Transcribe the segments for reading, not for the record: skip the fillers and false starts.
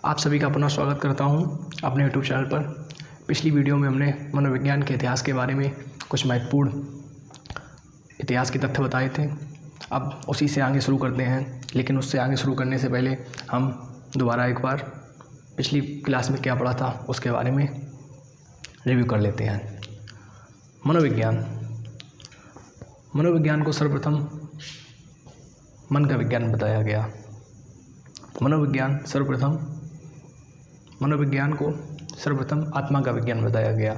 आप सभी का पुनः स्वागत करता हूं अपने यूट्यूब चैनल पर। पिछली वीडियो में हमने मनोविज्ञान के इतिहास के बारे में कुछ महत्वपूर्ण इतिहास के तथ्य बताए थे। अब उसी से आगे शुरू करते हैं, लेकिन उससे आगे शुरू करने से पहले हम दोबारा एक बार पिछली क्लास में क्या पढ़ा था उसके बारे में रिव्यू कर लेते हैं। मनोविज्ञान को सर्वप्रथम मन का विज्ञान बताया गया। मनोविज्ञान को सर्वप्रथम आत्मा का विज्ञान बताया गया।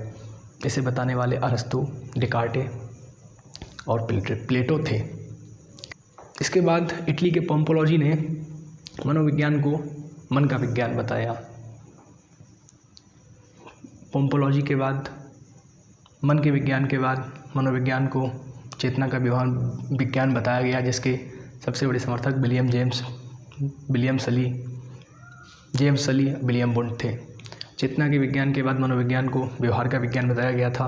इसे बताने वाले अरस्तु, डिकार्टे और प्लेटो थे। इसके बाद इटली के पोम्पोलोजी ने मनोविज्ञान को मन का विज्ञान बताया। पोम्पोलोजी के बाद, मन के विज्ञान के बाद मनोविज्ञान को चेतना का विज्ञान बताया गया, जिसके सबसे बड़े समर्थक जेम्स सली, विलियम वुंड थे। चेतना के विज्ञान के बाद मनोविज्ञान को व्यवहार का विज्ञान बताया गया था,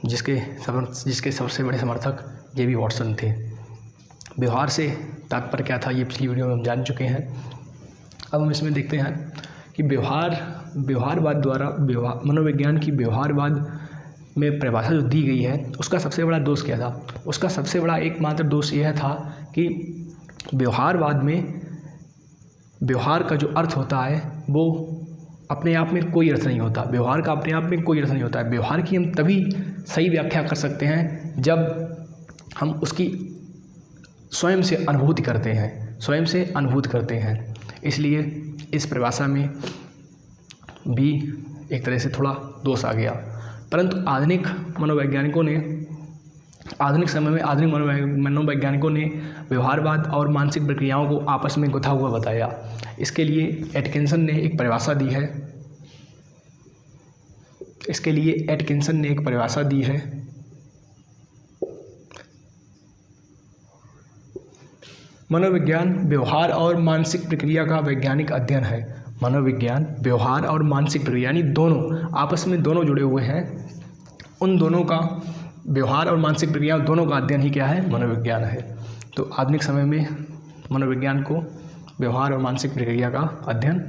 जिसके सबसे बड़े समर्थक जेबी वॉटसन थे। व्यवहार से तात्पर्य क्या था, ये पिछली वीडियो में हम जान चुके हैं। अब हम इसमें देखते हैं कि व्यवहारवाद द्वारा मनोविज्ञान की व्यवहारवाद में परिभाषा जो दी गई है, उसका सबसे बड़ा दोष क्या था? उसका सबसे बड़ा एकमात्र दोष यह था कि व्यवहारवाद में व्यवहार का जो अर्थ होता है वो अपने आप में कोई अर्थ नहीं होता। व्यवहार का अपने आप में कोई अर्थ नहीं होता है। व्यवहार की हम तभी सही व्याख्या कर सकते हैं जब हम उसकी स्वयं से अनुभूति करते हैं। इसलिए इस परिभाषा में भी एक तरह से थोड़ा दोष आ गया। परंतु आधुनिक मनोवैज्ञानिकों ने व्यवहारवाद और मानसिक प्रक्रियाओं को आपस में गुथा हुआ बताया। इसके लिए एटकिंसन ने एक परिभाषा दी है। मनोविज्ञान व्यवहार और मानसिक प्रक्रिया का वैज्ञानिक अध्ययन है। मनोविज्ञान व्यवहार और मानसिक प्रक्रिया यानी दोनों आपस में जुड़े हुए हैं। उन दोनों का, व्यवहार और मानसिक प्रक्रिया दोनों का अध्ययन ही क्या है? मनोविज्ञान है। तो आधुनिक समय में मनोविज्ञान को व्यवहार और मानसिक प्रक्रिया का अध्ययन।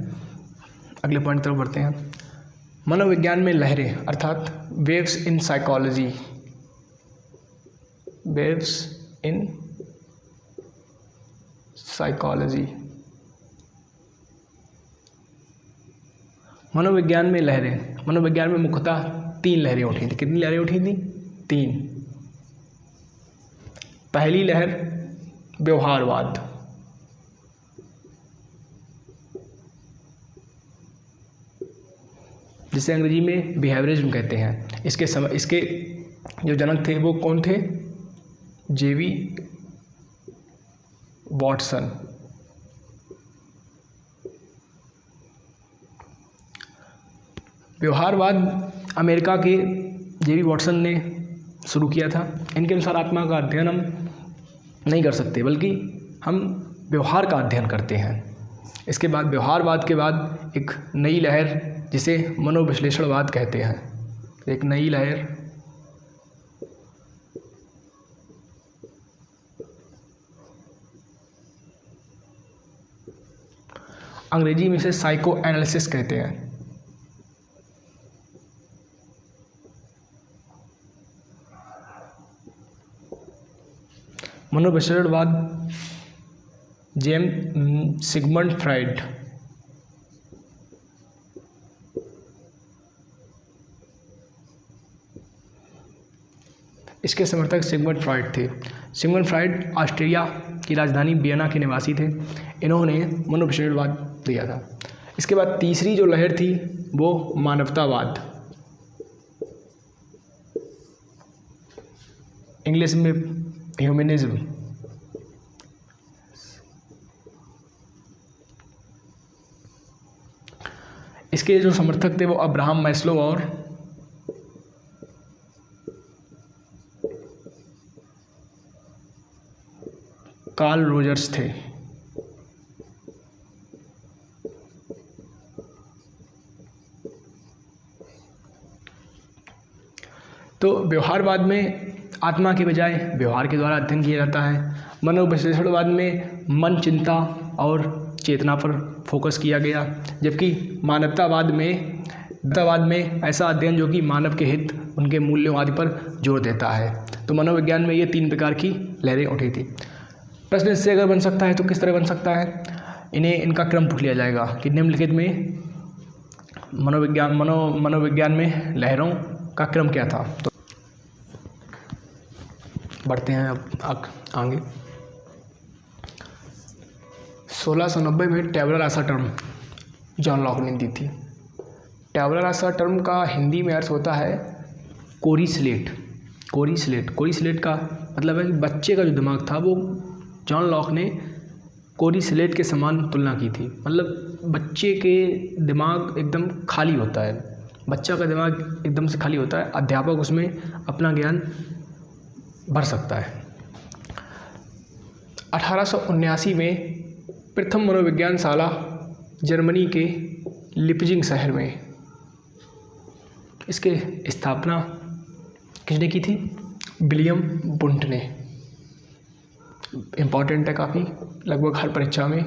अगले पॉइंट तरफ बढ़ते हैं। मनोविज्ञान में लहरें अर्थात वेव्स इन साइकोलॉजी। मनोविज्ञान में मुख्यतः 3 लहरें उठी थी। कितनी लहरें उठी थी? 3। पहली लहर व्यवहारवाद, जिसे अंग्रेजी में बिहेवियरिज्म कहते हैं। इसके जो जनक थे वो कौन थे? जेबी वॉटसन। व्यवहारवाद अमेरिका के जेबी वॉटसन ने शुरू किया था। इनके अनुसार आत्मा का अध्ययन हम नहीं कर सकते, बल्कि हम व्यवहार का अध्ययन करते हैं। इसके बाद व्यवहारवाद के बाद एक नई लहर, जिसे मनोविश्लेषणवाद कहते हैं, एक नई लहर अंग्रेजी में इसे साइको एनालिसिस कहते हैं। मनोविश्लेषणवाद सिगमंड फ्राइड। इसके समर्थक सिगमंड फ्राइड थे। सिगमंड फ्राइड ऑस्ट्रिया की राजधानी वियना के निवासी थे। इन्होंने मनोविश्लेषणवाद दिया था। इसके बाद तीसरी जो लहर थी वो मानवतावाद, इंग्लिश में ह्यूमनिज्म। इसके जो समर्थक थे वो अब्राहम मैस्लो और कार्ल रोजर्स थे। तो व्यवहारवाद में आत्मा के बजाय व्यवहार के द्वारा अध्ययन किया जाता है। मनोविश्लेषणवाद में मन, चिंता और चेतना पर फोकस किया गया, जबकि मानवतावाद में ऐसा अध्ययन जो कि मानव के हित, उनके मूल्यों आदि पर जोर देता है। तो मनोविज्ञान में ये 3 प्रकार की लहरें उठी थी। प्रश्न इससे अगर बन सकता है तो किस तरह बन सकता है, इनका क्रम पूछ लिया जाएगा कि निम्नलिखित में मनोविज्ञान में लहरों का क्रम क्या था। तो बढ़ते हैं अब आगे। 1690 में टैबुला रासा टर्म जॉन लॉक ने दी थी। टैबुला रासा टर्म का हिंदी में अर्थ होता है कोरी स्लेट। कोरी स्लेट का मतलब है कि बच्चे का जो दिमाग था वो जॉन लॉक ने कोरी स्लेट के समान तुलना की थी। मतलब बच्चे के दिमाग एकदम खाली होता है, बच्चा का दिमाग एकदम से खाली होता है, अध्यापक उसमें अपना ज्ञान भर सकता है। 1879 में प्रथम मनोविज्ञानशाला जर्मनी के लिपजिंग शहर में, इसके स्थापना किसने की थी? विलियम वुंट ने। इम्पॉर्टेंट है काफ़ी, लगभग हर परीक्षा में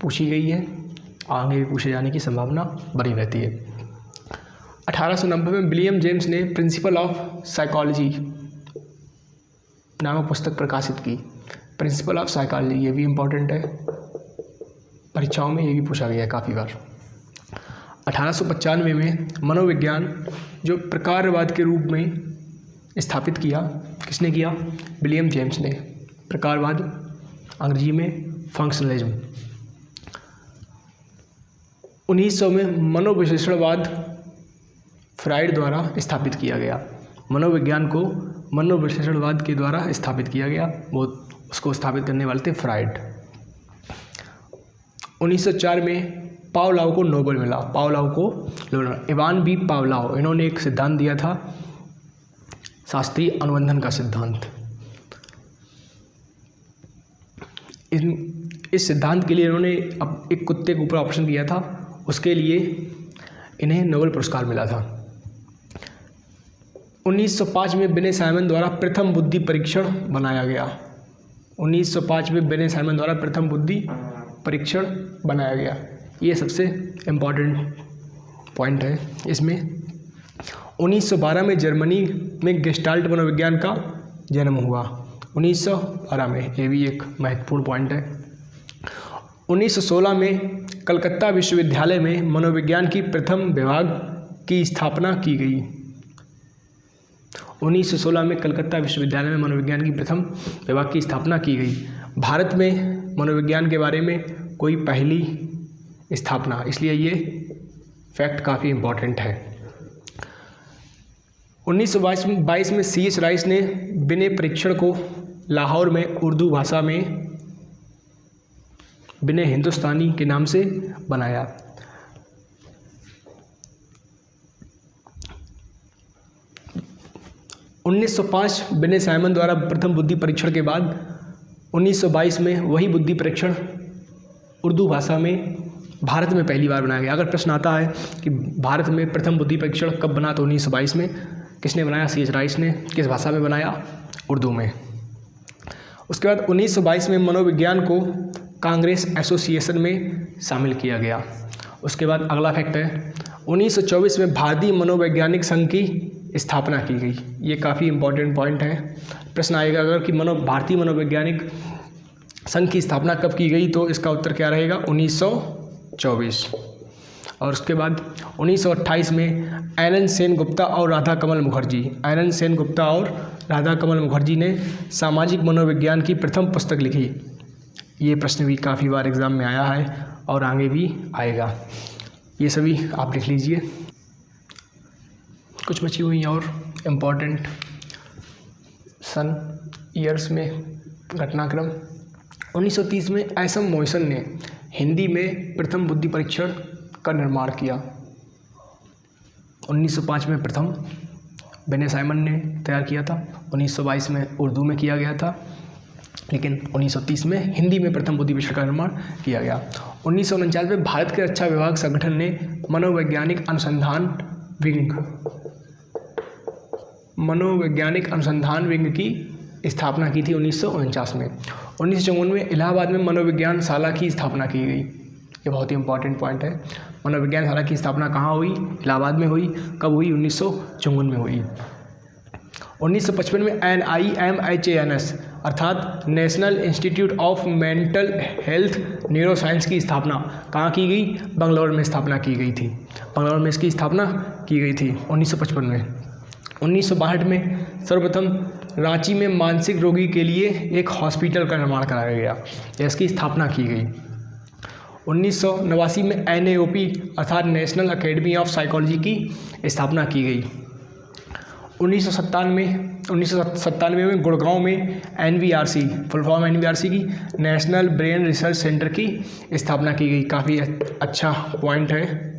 पूछी गई है, आगे भी पूछे जाने की संभावना बनी रहती है। 1890 में विलियम जेम्स ने प्रिंसिपल ऑफ साइकोलॉजी नामक पुस्तक प्रकाशित की। प्रिंसिपल ऑफ साइकोलॉजी, ये भी इम्पॉर्टेंट है, परीक्षाओं में ये भी पूछा गया है काफ़ी बार। 1895 में मनोविज्ञान जो प्रकारवाद के रूप में स्थापित किया, किसने किया? विलियम जेम्स ने। प्रकारवाद अंग्रेजी में फंक्शनलिज्म। 1900 में मनोविश्लेषणवाद फ्राइड द्वारा स्थापित किया गया। मनोविज्ञान को मनोविश्लेषणवाद के द्वारा स्थापित किया गया, वो उसको स्थापित करने वाले थे फ्राइड। 1904 में पावलोव को नोबेल मिला। इवान बी पावलोव, इन्होंने एक सिद्धांत दिया था, शास्त्रीय अनुबंधन का सिद्धांत। इस सिद्धांत के लिए इन्होंने अब एक कुत्ते के ऊपर ऑपरेशन किया था, उसके लिए इन्हें नोबेल पुरस्कार मिला था। 1905 में बिने साइमन द्वारा प्रथम बुद्धि परीक्षण बनाया गया। 1905 में बिने साइमन द्वारा प्रथम बुद्धि परीक्षण बनाया गया। ये सबसे इम्पॉर्टेंट पॉइंट है इसमें। 1912 में जर्मनी में गेस्टाल्ट मनोविज्ञान का जन्म हुआ। 1912 में, ये भी एक महत्वपूर्ण पॉइंट है। 1916 में कलकत्ता विश्वविद्यालय में मनोविज्ञान की प्रथम विभाग की स्थापना की गई। 1916 में कलकत्ता विश्वविद्यालय में मनोविज्ञान की प्रथम विभाग की स्थापना की गई। भारत में मनोविज्ञान के बारे में कोई पहली स्थापना, इसलिए ये फैक्ट काफ़ी इम्पोर्टेंट है। 1922 में C.H. राइस ने बिने परीक्षण को लाहौर में उर्दू भाषा में बिने हिंदुस्तानी के नाम से बनाया। 1905 बिने साइमन द्वारा प्रथम बुद्धि परीक्षण के बाद 1922 में वही बुद्धि परीक्षण उर्दू भाषा में भारत में पहली बार बनाया गया। अगर प्रश्न आता है कि भारत में प्रथम बुद्धि परीक्षण कब बना, तो 1922 में। किसने बनाया? C.H. राइस ने। किस भाषा में बनाया? उर्दू में। उसके बाद 1922 में मनोविज्ञान को कांग्रेस एसोसिएशन में शामिल किया गया। उसके बाद अगला फैक्ट है 1924 में भारतीय मनोवैज्ञानिक संघ की स्थापना की गई। ये काफ़ी इंपॉर्टेंट पॉइंट है, प्रश्न आएगा अगर कि भारतीय मनोवैज्ञानिक संघ की स्थापना कब की गई, तो इसका उत्तर क्या रहेगा? 1924। और उसके बाद 1928 में एनएन सेनगुप्ता और राधा कमल मुखर्जी ने सामाजिक मनोविज्ञान की प्रथम पुस्तक लिखी। ये प्रश्न भी काफ़ी बार एग्ज़ाम में आया है और आगे भी आएगा, ये सभी आप लिख लीजिए। कुछ बची हुई और इम्पॉर्टेंट सन ईयर्स में घटनाक्रम। 1930 में एसएम मॉयसन ने हिंदी में प्रथम बुद्धि परीक्षण का निर्माण किया। 1905 में प्रथम बिने साइमन ने तैयार किया था, 1922 में उर्दू में किया गया था, लेकिन 1930 में हिंदी में प्रथम बुद्धि परीक्षण का निर्माण किया गया। 1949 में भारत के रक्षा विभाग संगठन ने मनोवैज्ञानिक अनुसंधान विंग की स्थापना की थी 1949 में। 1954 में इलाहाबाद में मनोविज्ञानशाला की स्थापना की गई। ये बहुत ही इंपॉर्टेंट पॉइंट है। मनोविज्ञान की स्थापना कहाँ हुई? इलाहाबाद में हुई। कब हुई? 1954 में हुई। 1955 में NIMHANS अर्थात national institute of mental health neuroscience की स्थापना कहाँ की गई? बंगलौर में स्थापना की गई थी। बंगलौर में इसकी स्थापना की गई थी 1955 में। 1962 में सर्वप्रथम रांची में मानसिक रोगी के लिए एक हॉस्पिटल का निर्माण कराया गया, इसकी स्थापना की गई। 1989 में NAOP अर्थात नेशनल अकेडमी ऑफ साइकोलॉजी की स्थापना की गई। 1997 में गुड़गांव में NVRC फुल फॉर्म NVRC की नेशनल ब्रेन रिसर्च सेंटर की स्थापना की गई। काफ़ी अच्छा पॉइंट है।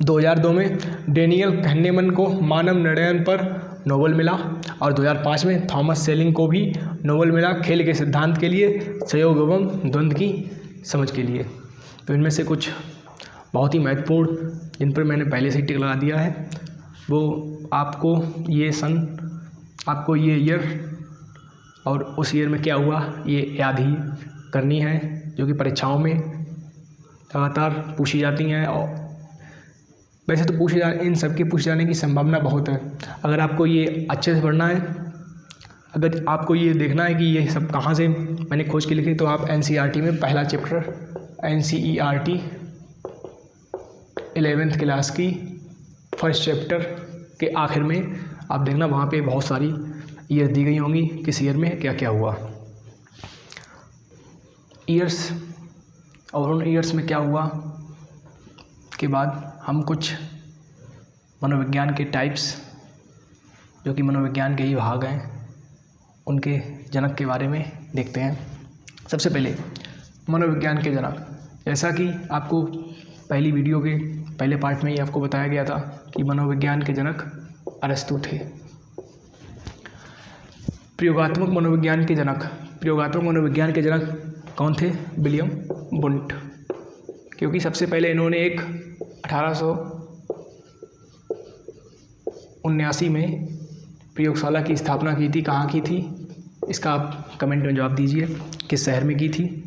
2002 में डेनियल कहनेमन को मानव निर्णय पर नोबेल मिला और 2005 में थॉमस सेलिंग को भी नोबेल मिला खेल के सिद्धांत के लिए, सहयोग एवं द्वंद्व की समझ के लिए। तो इनमें से कुछ बहुत ही महत्वपूर्ण जिन पर मैंने पहले से टिक लगा दिया है, वो आपको ये सन, आपको ये ईयर और उस ईयर में क्या हुआ ये याद ही करनी है, जो कि परीक्षाओं में लगातार पूछी जाती हैं। और वैसे तो इन सब के पूछे जाने की संभावना बहुत है। अगर आपको ये अच्छे से पढ़ना है, अगर आपको ये देखना है कि ये सब कहाँ से मैंने खोज के लिखे, तो आप NCERT में पहला चैप्टर NCERT 11th क्लास की फर्स्ट चैप्टर के आखिर में आप देखना, वहाँ पे बहुत सारी ईयर दी गई होंगी, किस ईयर में क्या क्या हुआ, ईयर्स। और उन ईयर्स में क्या हुआ के बाद हम कुछ मनोविज्ञान के टाइप्स, जो कि मनोविज्ञान के ही भाग हैं, उनके जनक के बारे में देखते हैं। सबसे पहले मनोविज्ञान के जनक, जैसा कि आपको पहली वीडियो के पहले पार्ट में ही आपको बताया गया था कि मनोविज्ञान के जनक अरस्तु थे। प्रयोगात्मक मनोविज्ञान के जनक कौन थे? विलियम वुंट, क्योंकि सबसे पहले इन्होंने एक 1879 में प्रयोगशाला की स्थापना की थी। कहाँ की थी? इसका आप कमेंट में जवाब दीजिए, किस शहर में की थी।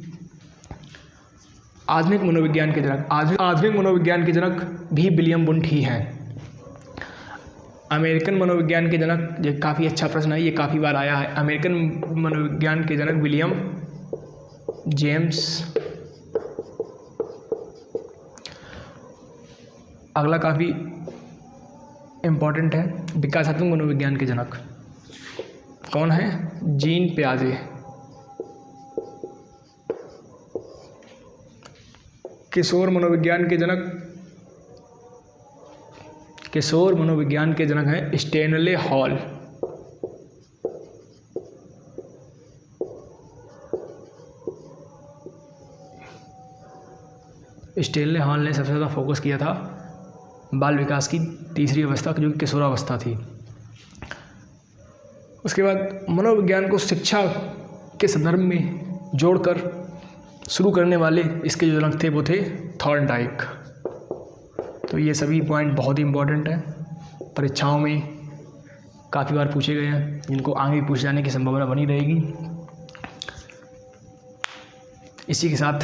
आधुनिक मनोविज्ञान के जनक भी विलियम वुंट ही हैं। अमेरिकन मनोविज्ञान के जनक, ये काफ़ी अच्छा प्रश्न है, ये काफ़ी बार आया है। अमेरिकन मनोविज्ञान के जनक विलियम जेम्स। अगला काफ़ी इम्पॉर्टेंट है, विकासात्मक मनोविज्ञान के जनक कौन है? जीन पियाजे। किशोर मनोविज्ञान के जनक हैं स्टैनले हॉल। स्टैनले हॉल ने सबसे ज़्यादा फोकस किया था बाल विकास की तीसरी अवस्था, जो कि किशोरावस्था थी। उसके बाद मनोविज्ञान को शिक्षा के संदर्भ में जोड़कर शुरू करने वाले इसके जो जनक थे वो थे थॉर्नडाइक। तो ये सभी पॉइंट बहुत ही इम्पोर्टेंट है, परीक्षाओं में काफ़ी बार पूछे गए हैं, जिनको आगे पूछे जाने की संभावना बनी रहेगी। इसी के साथ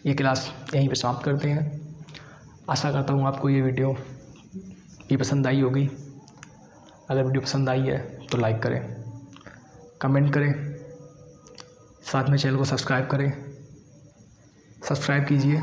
ये क्लास यहीं पे समाप्त करते हैं। आशा करता हूँ आपको ये वीडियो भी पसंद आई होगी। अगर वीडियो पसंद आई है तो लाइक करें, कमेंट करें, साथ में चैनल को सब्सक्राइब करें, सब्सक्राइब कीजिए।